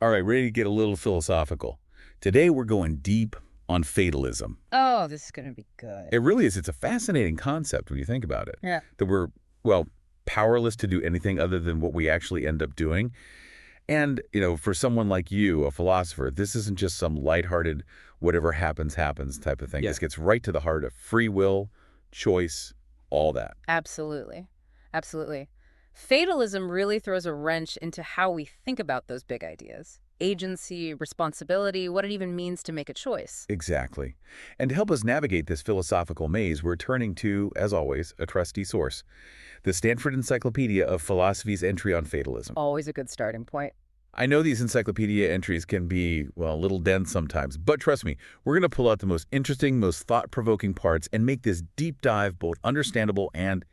All right, ready to get a little philosophical. Today we're going deep on fatalism. Oh, this is going to be good. It really is. It's a fascinating concept when you think about it. Yeah. That we're, well, powerless to do anything other than what we actually end up doing. And, for someone like you, a philosopher, this isn't just some lighthearted, whatever happens, happens type of thing. Yeah. This gets right to the heart of free will, choice, all that. Absolutely. Absolutely. Fatalism really throws a wrench into how we think about those big ideas. Agency, responsibility, what it even means to make a choice. Exactly. And to help us navigate this philosophical maze, we're turning to, as always, a trusty source, the Stanford Encyclopedia of Philosophy's entry on fatalism. Always a good starting point. I know these encyclopedia entries can be, well, a little dense sometimes, but trust me, we're going to pull out the most interesting, most thought-provoking parts and make this deep dive both understandable and,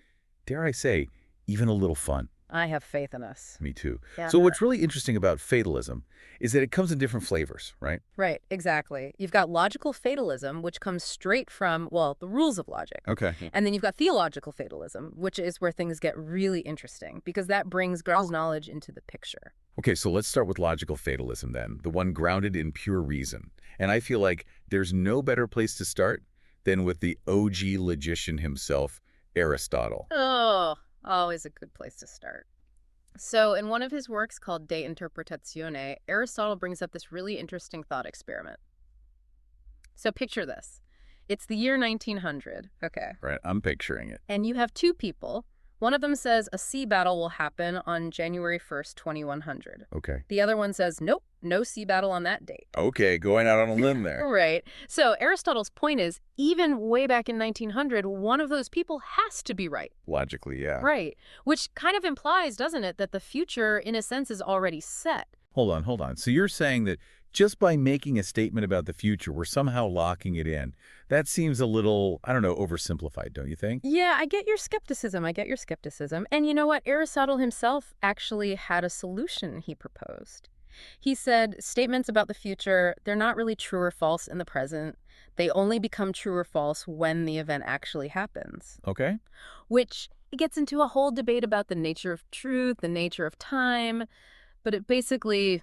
dare I say, even a little fun. I have faith in us. Me too. Yeah. So what's really interesting about fatalism is that it comes in different flavors, right? Right, exactly. You've got logical fatalism, which comes straight from, well, the rules of logic. Okay. And then you've got theological fatalism, which is where things get really interesting because that brings ground knowledge into the picture. Okay, so let's start with logical fatalism then, the one grounded in pure reason. And I feel like there's no better place to start than with the OG logician himself, Aristotle. Oh, always a good place to start. So in one of his works called De Interpretatione, Aristotle brings up this really interesting thought experiment. So picture this. It's the year 1900, okay? Right, I'm picturing it. And you have two people. One of them says a sea battle will happen on January 1st, 2100. Okay. The other one says, nope, no sea battle on that date. Okay, going out on a limb there. Right. So Aristotle's point is, even way back in 1900, one of those people has to be right. Logically, yeah. Right. Which kind of implies, doesn't it, that the future, in a sense, is already set. Hold on. So you're saying that just by making a statement about the future, we're somehow locking it in. That seems a little, I don't know, oversimplified, don't you think? Yeah, I get your skepticism. And you know what? Aristotle himself actually had a solution he proposed. He said statements about the future, they're not really true or false in the present. They only become true or false when the event actually happens. Okay. Which it gets into a whole debate about the nature of truth, the nature of time, but it basically,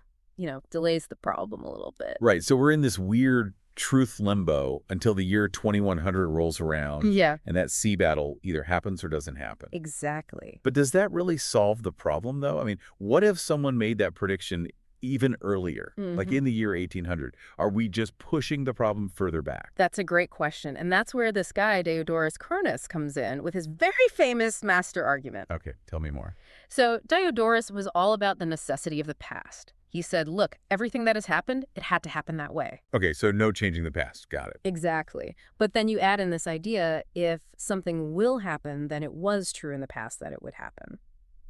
delays the problem a little bit. Right, so we're in this weird truth limbo until the year 2100 rolls around. Yeah. And that sea battle either happens or doesn't happen. Exactly. But does that really solve the problem, though? I mean, what if someone made that prediction even earlier, like in the year 1800? Are we just pushing the problem further back? That's a great question. And that's where this guy, Diodorus Cronus, comes in with his very famous master argument. Okay, tell me more. So Diodorus was all about the necessity of the past. He said, look, everything that has happened, it had to happen that way. Okay, so no changing the past. Got it. Exactly. But then you add in this idea, if something will happen, then it was true in the past that it would happen.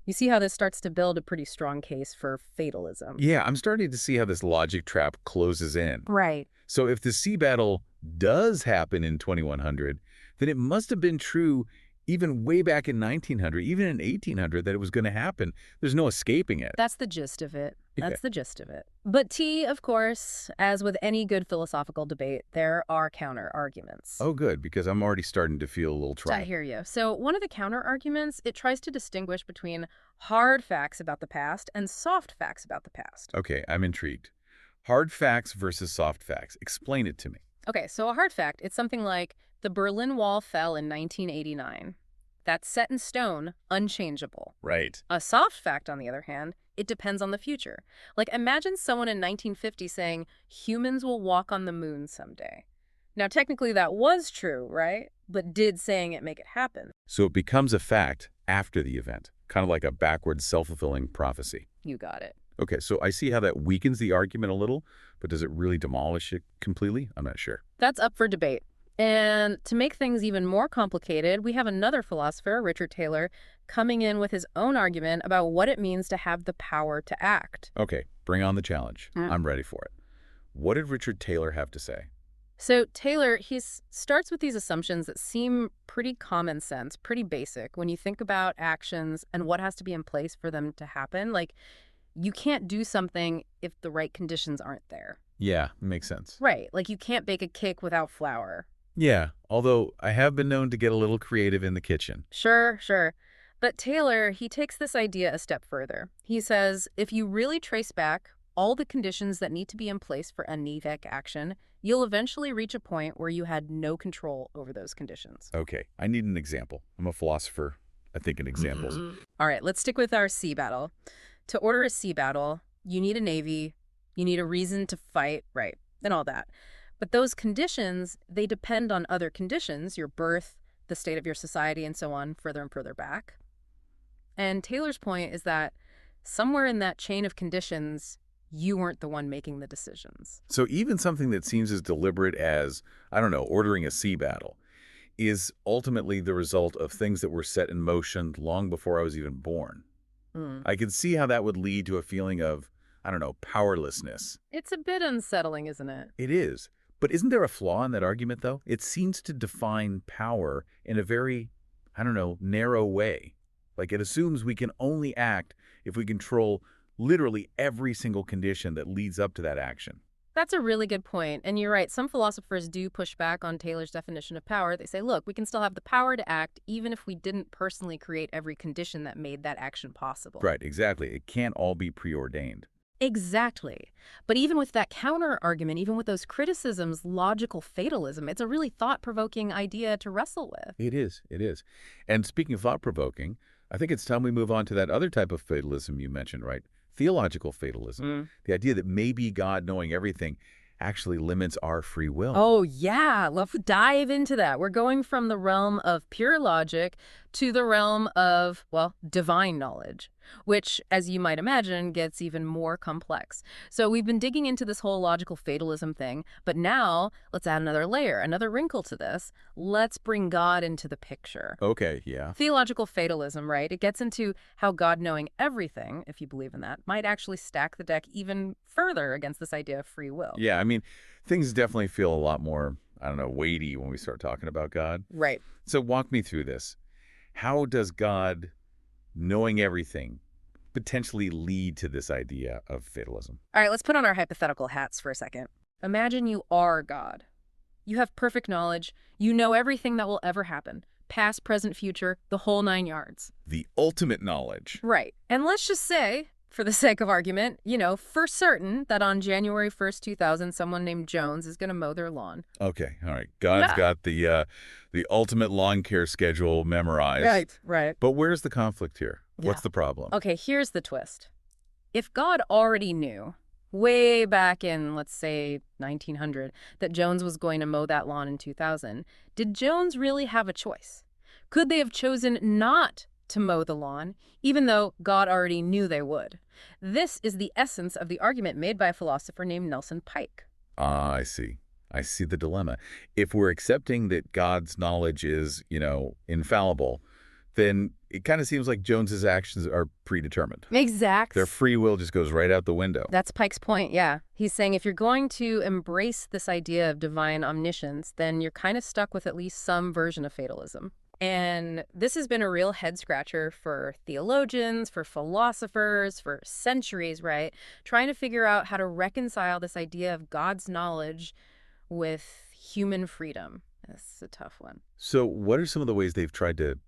You see how this starts to build a pretty strong case for fatalism. Yeah, I'm starting to see how this logic trap closes in. Right. So if the sea battle does happen in 2100, then it must have been true even way back in 1900, even in 1800, that it was going to happen. There's no escaping it. That's the gist of it. Yeah. That's the gist of it. But of course, as with any good philosophical debate, there are counter arguments. Oh, good, because I'm already starting to feel a little I trapped. hear you. So one of the counter arguments, it tries to distinguish between hard facts about the past and soft facts about the past. Okay, I'm intrigued. Hard facts versus soft facts. Explain it to me. Okay, so a hard fact, it's something like the Berlin Wall fell in 1989. That's set in stone, unchangeable. Right. A soft fact, on the other hand, it depends on the future. Like, imagine someone in 1950 saying, humans will walk on the moon someday. Now, technically that was true, right? But did saying it make it happen? So it becomes a fact after the event, kind of like a backwards self-fulfilling prophecy. You got it. Okay, so I see how that weakens the argument a little, but does it really demolish it completely? I'm not sure. That's up for debate. And to make things even more complicated, we have another philosopher, Richard Taylor, coming in with his own argument about what it means to have the power to act. Okay, bring on the challenge. I'm ready for it. What did Richard Taylor have to say? So Taylor, he starts with these assumptions that seem pretty common sense, pretty basic when you think about actions and what has to be in place for them to happen. Like, you can't do something if the right conditions aren't there. Yeah, makes sense. Right, like you can't bake a cake without flour. Yeah, although I have been known to get a little creative in the kitchen. Sure. But Taylor, he takes this idea a step further. He says, if you really trace back all the conditions that need to be in place for a Nivek action, you'll eventually reach a point where you had no control over those conditions. Okay, I need an example. I'm a philosopher. I think in examples. All right, let's stick with our sea battle. To order a sea battle, you need a navy, you need a reason to fight, right, and all that. But those conditions, they depend on other conditions, your birth, the state of your society, and so on, further and further back. And Taylor's point is that somewhere in that chain of conditions, you weren't the one making the decisions. So even something that seems as deliberate as, I don't know, ordering a sea battle is ultimately the result of things that were set in motion long before I was even born. I could see how that would lead to a feeling of, I don't know, powerlessness. It's a bit unsettling, isn't it? It is. But isn't there a flaw in that argument, though? It seems to define power in a very, I don't know, narrow way. Like it assumes we can only act if we control literally every single condition that leads up to that action. That's a really good point. And you're right, some philosophers do push back on Taylor's definition of power. They say, look, we can still have the power to act even if we didn't personally create every condition that made that action possible. Right, exactly. It can't all be preordained. Exactly. But even with that counter argument, even with those criticisms, logical fatalism, it's a really thought-provoking idea to wrestle with. It is. It is. And speaking of thought-provoking, I think it's time we move on to that other type of fatalism you mentioned, right? Theological fatalism. The idea that maybe God knowing everything actually limits our free will. Oh, yeah. Let's dive into that. We're going from the realm of pure logic to the realm of, well, divine knowledge, which, as you might imagine, gets even more complex. So we've been digging into this whole logical fatalism thing, but now let's add another layer, another wrinkle to this. Let's bring God into the picture. Okay, yeah. Theological fatalism, right? It gets into how God knowing everything, if you believe in that, might actually stack the deck even further against this idea of free will. Yeah, I mean, things definitely feel a lot more, I don't know, weighty when we start talking about God. Right. So walk me through this. How does God knowing everything potentially lead to this idea of fatalism? All right, let's put on our hypothetical hats for a second. Imagine you are God. You have perfect knowledge. You know everything that will ever happen. Past, present, future, the whole 9 yards. The ultimate knowledge. Right. And let's just say, for the sake of argument, you know, for certain that on January 1st, 2000, someone named Jones is going to mow their lawn. Okay, all right. God's got the ultimate lawn care schedule memorized. Right. But where's the conflict here? Yeah. What's the problem? Okay, here's the twist. If God already knew, way back in, let's say, 1900, that Jones was going to mow that lawn in 2000, did Jones really have a choice? Could they have chosen not to mow the lawn, even though God already knew they would? This is the essence of the argument made by a philosopher named Nelson Pike. Ah, I see. I see the dilemma. If we're accepting that God's knowledge is, infallible, then it kind of seems like Jones's actions are predetermined. Exactly. Their free will just goes right out the window. That's Pike's point, yeah. He's saying if you're going to embrace this idea of divine omniscience, then you're kind of stuck with at least some version of fatalism. And this has been a real head-scratcher for theologians, for philosophers, for centuries, right? Trying to figure out how to reconcile this idea of God's knowledge with human freedom. That's a tough one. So what are some of the ways they've tried to,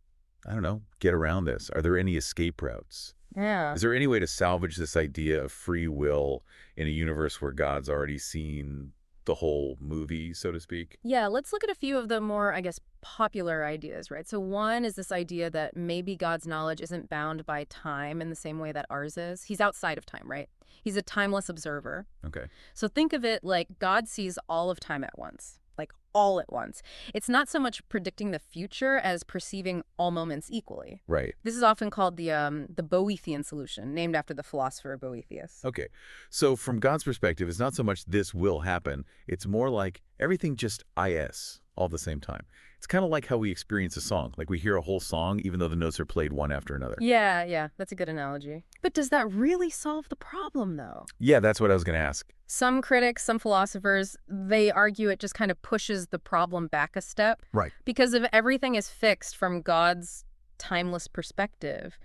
I don't know, get around this? Are there any escape routes? Yeah. Is there any way to salvage this idea of free will in a universe where God's already seen the whole movie, so to speak? Yeah, let's look at a few of the more, I guess, popular ideas, right? So one is this idea that maybe God's knowledge isn't bound by time in the same way that ours is. He's outside of time, right? He's a timeless observer. Okay. So think of it like God sees all of time at once, like all at once. It's not so much predicting the future as perceiving all moments equally. Right. This is often called the Boethian solution, named after the philosopher Boethius. Okay. So from God's perspective, it's not so much this will happen. It's more like everything just is all at the same time. It's kind of like how we experience a song. Like we hear a whole song even though the notes are played one after another. Yeah, that's a good analogy. But does that really solve the problem, though? Yeah, that's what I was going to ask. Some critics, some philosophers, they argue it just kind of pushes the problem back a step. Right. Because if everything is fixed from God's timeless perspective,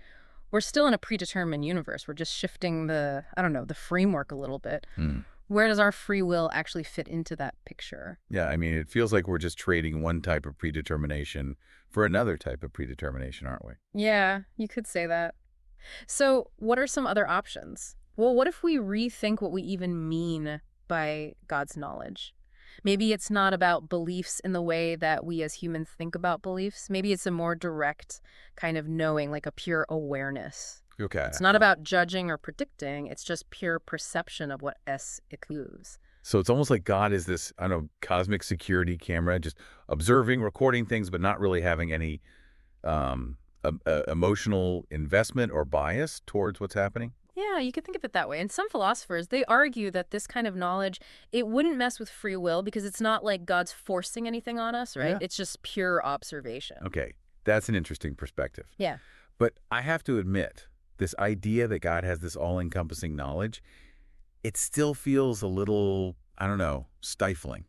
we're still in a predetermined universe. We're just shifting the framework a little bit. Where does our free will actually fit into that picture? Yeah, I mean, it feels like we're just trading one type of predetermination for another type of predetermination, aren't we? Yeah, you could say that. So what are some other options? Well, what if we rethink what we even mean by God's knowledge? Maybe it's not about beliefs in the way that we as humans think about beliefs. Maybe it's a more direct kind of knowing, like a pure awareness. Okay. It's not about judging or predicting. It's just pure perception of what S equals. So it's almost like God is this, I don't know, cosmic security camera, just observing, recording things, but not really having any emotional investment or bias towards what's happening. Yeah, you could think of it that way. And some philosophers, they argue that this kind of knowledge, it wouldn't mess with free will because it's not like God's forcing anything on us, right? Yeah. It's just pure observation. Okay, that's an interesting perspective. Yeah. But I have to admit, this idea that God has this all-encompassing knowledge, it still feels a little, I don't know, stifling.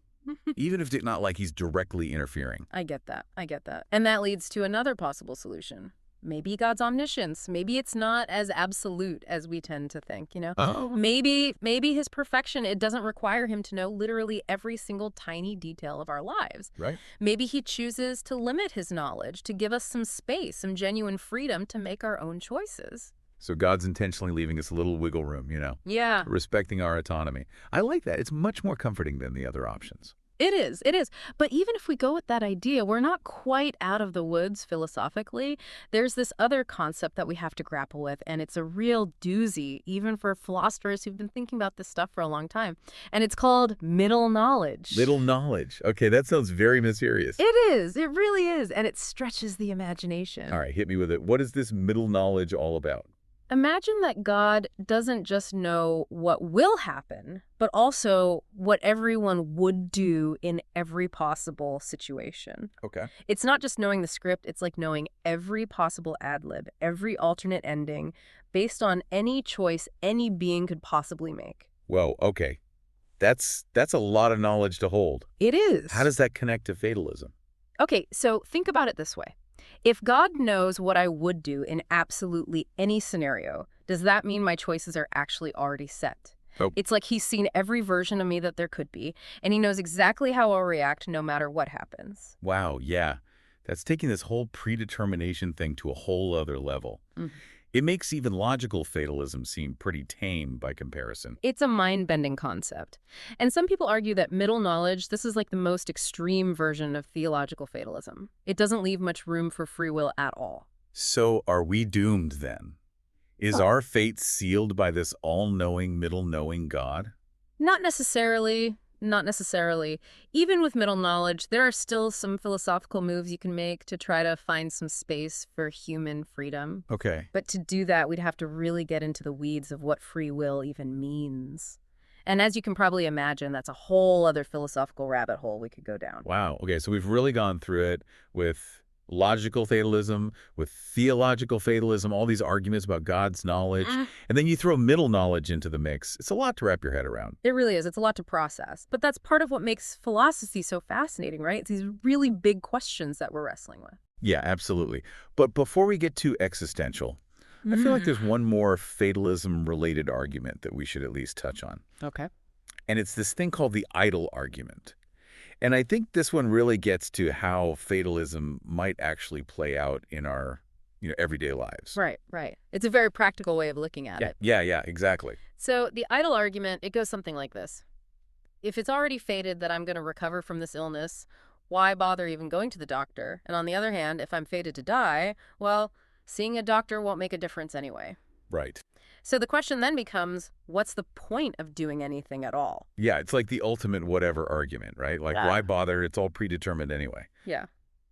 Even if it's not like he's directly interfering. I get that. I get that. And that leads to another possible solution. Maybe God's omniscience. Maybe it's not as absolute as we tend to think, you know? Oh. Maybe his perfection, it doesn't require him to know literally every single tiny detail of our lives. Right. Maybe he chooses to limit his knowledge, to give us some space, some genuine freedom to make our own choices. So God's intentionally leaving us a little wiggle room, you know? Yeah. Respecting our autonomy. I like that. It's much more comforting than the other options. It is. It is. But even if we go with that idea, we're not quite out of the woods philosophically. There's this other concept that we have to grapple with, and it's a real doozy, even for philosophers who've been thinking about this stuff for a long time. And it's called middle knowledge. Middle knowledge. Okay, that sounds very mysterious. It is. It really is. And it stretches the imagination. All right, hit me with it. What is this middle knowledge all about? Imagine that God doesn't just know what will happen, but also what everyone would do in every possible situation. Okay. It's not just knowing the script, it's like knowing every possible ad lib, every alternate ending, based on any choice any being could possibly make. Whoa, okay. That's a lot of knowledge to hold. It is. How does that connect to fatalism? Okay, so think about it this way. If God knows what I would do in absolutely any scenario, does that mean my choices are actually already set? Oh. It's like he's seen every version of me that there could be, and he knows exactly how I'll react no matter what happens. Wow, yeah. That's taking this whole predetermination thing to a whole other level. Mm. It makes even logical fatalism seem pretty tame by comparison. It's a mind-bending concept. And some people argue that middle knowledge, this is like the most extreme version of theological fatalism. It doesn't leave much room for free will at all. So are we doomed then? Is our fate sealed by this all-knowing, middle-knowing God? Not necessarily. Not necessarily. Even with middle knowledge, there are still some philosophical moves you can make to try to find some space for human freedom. Okay. But to do that, we'd have to really get into the weeds of what free will even means. And as you can probably imagine, that's a whole other philosophical rabbit hole we could go down. Wow. Okay, so we've really gone through it with logical fatalism, with theological fatalism, all these arguments about God's knowledge. And then you throw middle knowledge into the mix. It's a lot to wrap your head around. It really is. It's a lot to process. But that's part of what makes philosophy so fascinating, right? It's these really big questions that we're wrestling with. Yeah, absolutely. But before we get too existential, I feel like there's one more fatalism-related argument that we should at least touch on. Okay. And it's this thing called the idol argument. And I think this one really gets to how fatalism might actually play out in our, everyday lives. Right, right. It's a very practical way of looking at it. Yeah, exactly. So the idol argument, it goes something like this. If it's already fated that I'm going to recover from this illness, why bother even going to the doctor? And on the other hand, if I'm fated to die, well, seeing a doctor won't make a difference anyway. Right. So the question then becomes, what's the point of doing anything at all? Yeah, it's like the ultimate whatever argument, right? Like, why bother? It's all predetermined anyway. Yeah.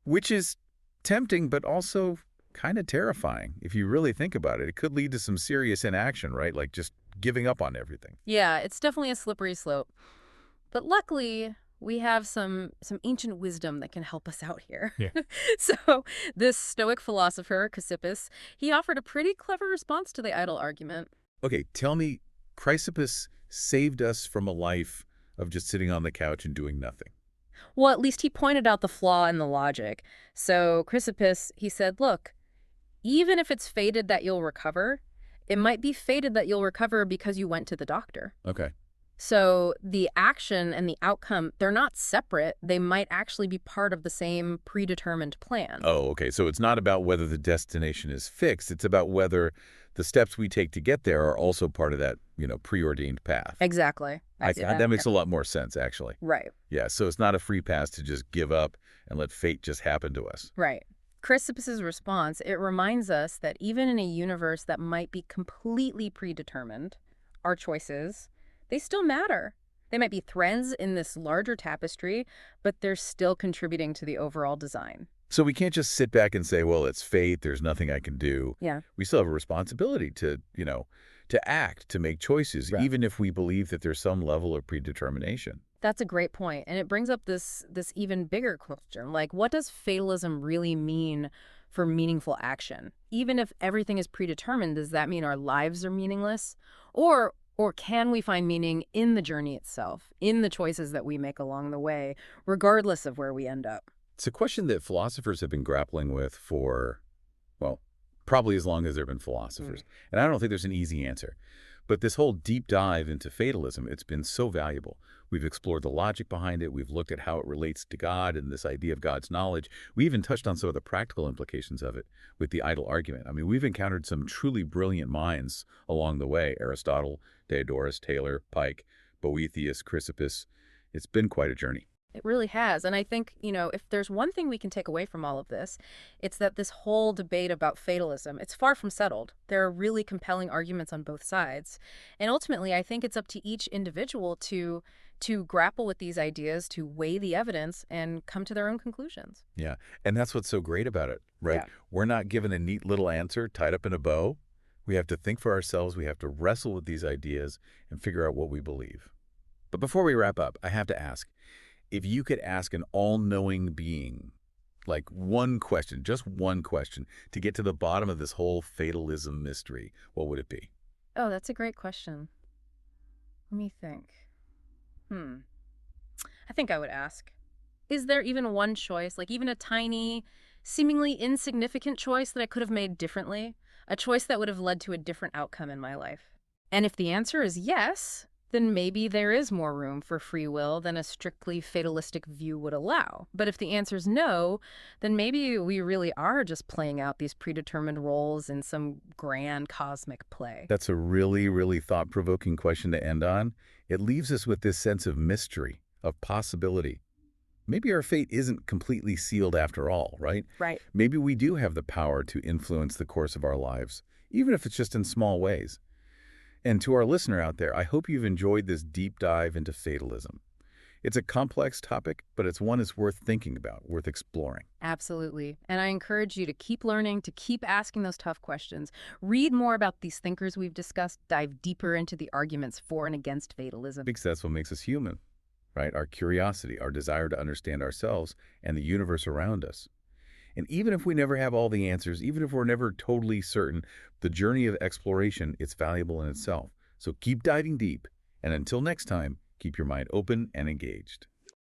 Which is tempting, but also kind of terrifying. If you really think about it, it could lead to some serious inaction, right? Like just giving up on everything. Yeah, it's definitely a slippery slope. But luckily, we have some ancient wisdom that can help us out here. Yeah. So this Stoic philosopher, Chrysippus, he offered a pretty clever response to the idol argument. Okay, tell me, Chrysippus saved us from a life of just sitting on the couch and doing nothing. Well, at least he pointed out the flaw in the logic. So Chrysippus, he said, look, even if it's fated that you'll recover, it might be fated that you'll recover because you went to the doctor. Okay. So the action and the outcome, they're not separate. They might actually be part of the same predetermined plan. Oh, okay. So it's not about whether the destination is fixed. It's about whether the steps we take to get there are also part of that, preordained path. Exactly. I see that. That Yeah. makes a lot more sense, actually. Right. Yeah, so it's not a free pass to just give up and let fate just happen to us. Right. Chrysippus's response, it reminds us that even in a universe that might be completely predetermined, our choices, they still matter. They might be threads in this larger tapestry, but they're still contributing to the overall design. So we can't just sit back and say, well, it's fate, there's nothing I can do. Yeah. We still have a responsibility to act, to make choices, Right. even if we believe that there's some level of predetermination. That's a great point, and it brings up this even bigger question. Like, what does fatalism really mean for meaningful action? Even if everything is predetermined, does that mean our lives are meaningless? Or can we find meaning in the journey itself, in the choices that we make along the way, regardless of where we end up? It's a question that philosophers have been grappling with for, well, probably as long as there have been philosophers. And I don't think there's an easy answer. But this whole deep dive into fatalism, it's been so valuable. We've explored the logic behind it. We've looked at how it relates to God and this idea of God's knowledge. We even touched on some of the practical implications of it with the idol argument. I mean, we've encountered some truly brilliant minds along the way. Aristotle, Diodorus, Taylor, Pike, Boethius, Chrysippus. It's been quite a journey. It really has. And I think, if there's one thing we can take away from all of this, it's that this whole debate about fatalism, it's far from settled. There are really compelling arguments on both sides. And ultimately, I think it's up to each individual to grapple with these ideas, to weigh the evidence and come to their own conclusions. Yeah, and that's what's so great about it, right? Yeah. We're not given a neat little answer tied up in a bow. We have to think for ourselves. We have to wrestle with these ideas and figure out what we believe. But before we wrap up, I have to ask, if you could ask an all-knowing being, like one question, just one question, to get to the bottom of this whole fatalism mystery, what would it be? Oh, that's a great question. Let me think. I think I would ask, is there even one choice, like even a tiny, seemingly insignificant choice that I could have made differently? A choice that would have led to a different outcome in my life? And if the answer is yes, then maybe there is more room for free will than a strictly fatalistic view would allow. But if the answer is no, then maybe we really are just playing out these predetermined roles in some grand cosmic play. That's a really, really thought-provoking question to end on. It leaves us with this sense of mystery, of possibility. Maybe our fate isn't completely sealed after all, right? Right. Maybe we do have the power to influence the course of our lives, even if it's just in small ways. And to our listener out there, I hope you've enjoyed this deep dive into fatalism. It's a complex topic, but it's one that's worth thinking about, worth exploring. Absolutely. And I encourage you to keep learning, to keep asking those tough questions. Read more about these thinkers we've discussed, dive deeper into the arguments for and against fatalism. Because that's what makes us human, right? Our curiosity, our desire to understand ourselves and the universe around us. And even if we never have all the answers, even if we're never totally certain, the journey of exploration, it's valuable in itself. So keep diving deep. And until next time, keep your mind open and engaged.